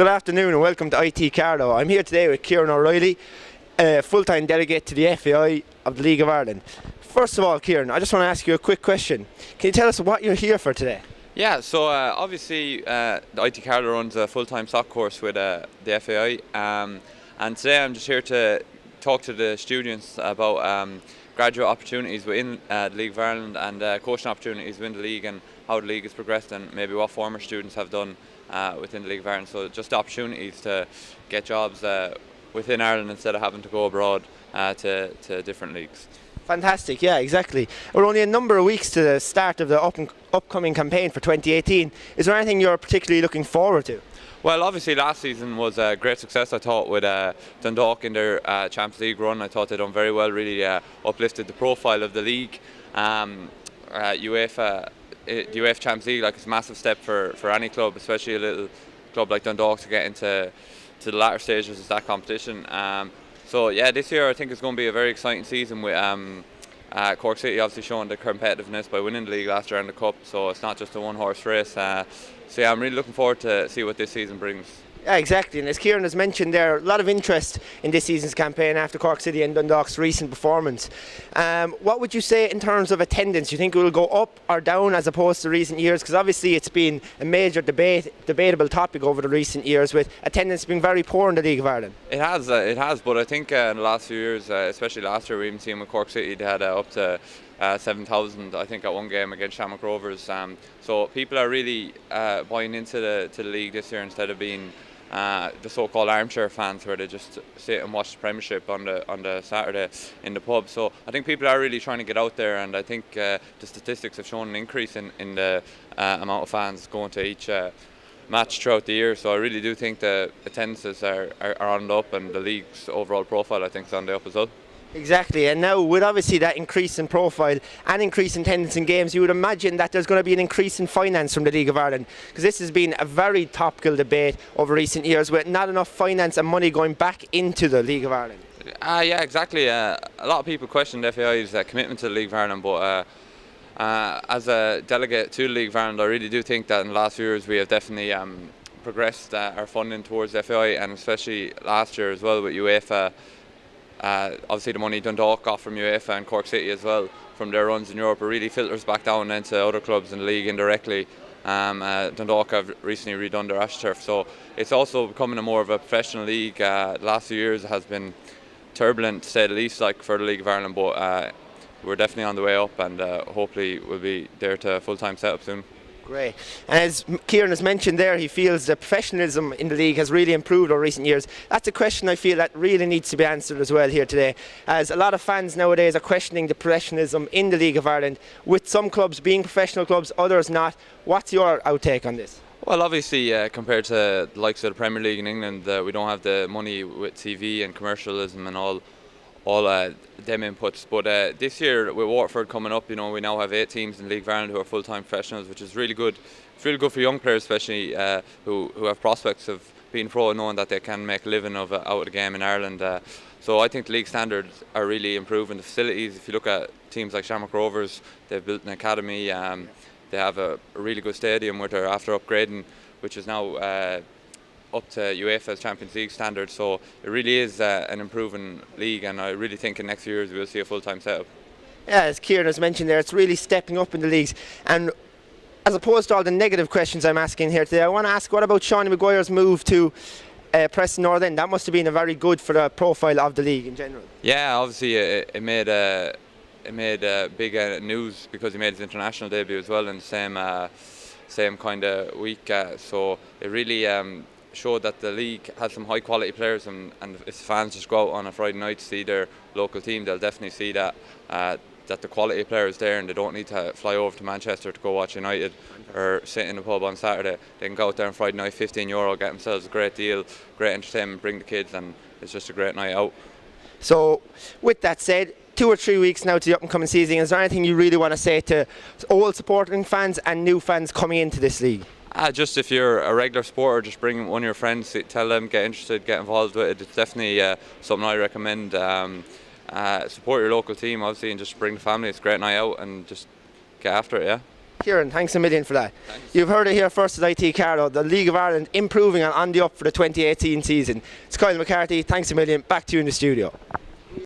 Good afternoon and welcome to IT Carlo. I'm here today with Kieran O'Reilly, full-time delegate to the FAI of the League of Ireland. First of all, Kieran, I just want to ask you a quick question. Can you tell us what you're here for today? Yeah, so obviously the IT Carlo runs a full-time stock course with the FAI, and today I'm just here to talk to the students about graduate opportunities within the League of Ireland and coaching opportunities within the league and how the league has progressed and maybe what former students have done within the League of Ireland. So just opportunities to get jobs within Ireland instead of having to go abroad to different leagues. Fantastic, yeah, exactly. We're only a number of weeks to the start of the upcoming campaign for 2018. Is there anything you're particularly looking forward to? Well, obviously last season was a great success, I thought, with Dundalk in their Champions League run. I thought they done very well, really uplifted the profile of the league. The UEFA Champions League, like, it's a massive step for any club, especially a little club like Dundalk, to get into the latter stages of that competition. So yeah, this year I think it's going to be a very exciting season with Cork City obviously showing the competitiveness by winning the league last year and the cup. So it's not just a one-horse race. So yeah, I'm really looking forward to see what this season brings. Yeah, exactly. And as Kieran has mentioned there, a lot of interest in this season's campaign after Cork City and Dundalk's recent performance. What would you say in terms of attendance? Do you think it will go up or down as opposed to recent years? Because obviously it's been a major debatable topic over the recent years, with attendance being very poor in the League of Ireland. It has, but I think in the last few years, especially last year, we even seen with Cork City, they had up to 7,000, I think, at one game against Shamrock Rovers. So people are really buying into the league this year instead of being the so-called armchair fans where they just sit and watch the Premiership on the Saturday in the pub. So I think people are really trying to get out there, and I think the statistics have shown an increase in the amount of fans going to each match throughout the year. So I really do think the attendances are on the up, and the league's overall profile, I think, is on the up as well. Exactly, and now with obviously that increase in profile and increase in attendance in games, you would imagine that there's going to be an increase in finance from the League of Ireland, because this has been a very topical debate over recent years with not enough finance and money going back into the League of Ireland. Yeah, exactly. A lot of people question the FAI's commitment to the League of Ireland, but as a delegate to the League of Ireland, I really do think that in the last few years we have definitely progressed our funding towards the FAI, and especially last year as well with UEFA. Obviously the money Dundalk got from UEFA and Cork City as well from their runs in Europe, it really filters back down into other clubs in the league indirectly. Dundalk have recently redone their AstroTurf, so it's also becoming a more of a professional league. The last few years has been turbulent, to say the least, like, for the League of Ireland, but we're definitely on the way up, and hopefully we'll be there to full-time setup soon. Great. And as Kieran has mentioned there, he feels the professionalism in the league has really improved over recent years. That's a question I feel that really needs to be answered as well here today, as a lot of fans nowadays are questioning the professionalism in the League of Ireland, with some clubs being professional clubs, others not. What's your outtake on this? Well, obviously compared to the likes of the Premier League in England, we don't have the money with TV and commercialism and all them inputs, but this year with Waterford coming up, we now have 8 teams in the League of Ireland who are full-time professionals, which is really good. It's really good for young players, especially who have prospects of being pro, knowing that they can make a living out of the game in Ireland. So I think the league standards are really improving. The facilities, if you look at teams like Shamrock Rovers, they've built an academy. They have a really good stadium where they're after upgrading, which is now up to UEFA's Champions League standards. So it really is an improving league, and I really think in next few years we'll see a full-time setup. Yeah, as Kieran has mentioned there, it's really stepping up in the leagues. And as opposed to all the negative questions I'm asking here today, I want to ask, what about Seanie Maguire's move to Preston North End? That must have been very good for the profile of the league in general. Yeah, obviously it made big news because he made his international debut as well in the same kind of week. So it really showed that the league has some high quality players, and if fans just go out on a Friday night to see their local team, they'll definitely see that the quality of players there, and they don't need to fly over to Manchester to go watch United or sit in a pub on Saturday. They can go out there on Friday night, €15, get themselves a great deal, great entertainment, bring the kids, and it's just a great night out. So with that said, 2 or 3 weeks now to the up-and-coming season, is there anything you really want to say to old supporting fans and new fans coming into this league? Just if you're a regular supporter, just bring one of your friends, tell them, get interested, get involved with it. It's definitely something I recommend. Support your local team, obviously, and just bring the family. It's a great night out, and just get after it, yeah. Kieran, thanks a million for that. Thanks. You've heard it here first at IT Carlo, the League of Ireland improving and on the up for the 2018 season. It's Kyle McCarthy, thanks a million, back to you in the studio.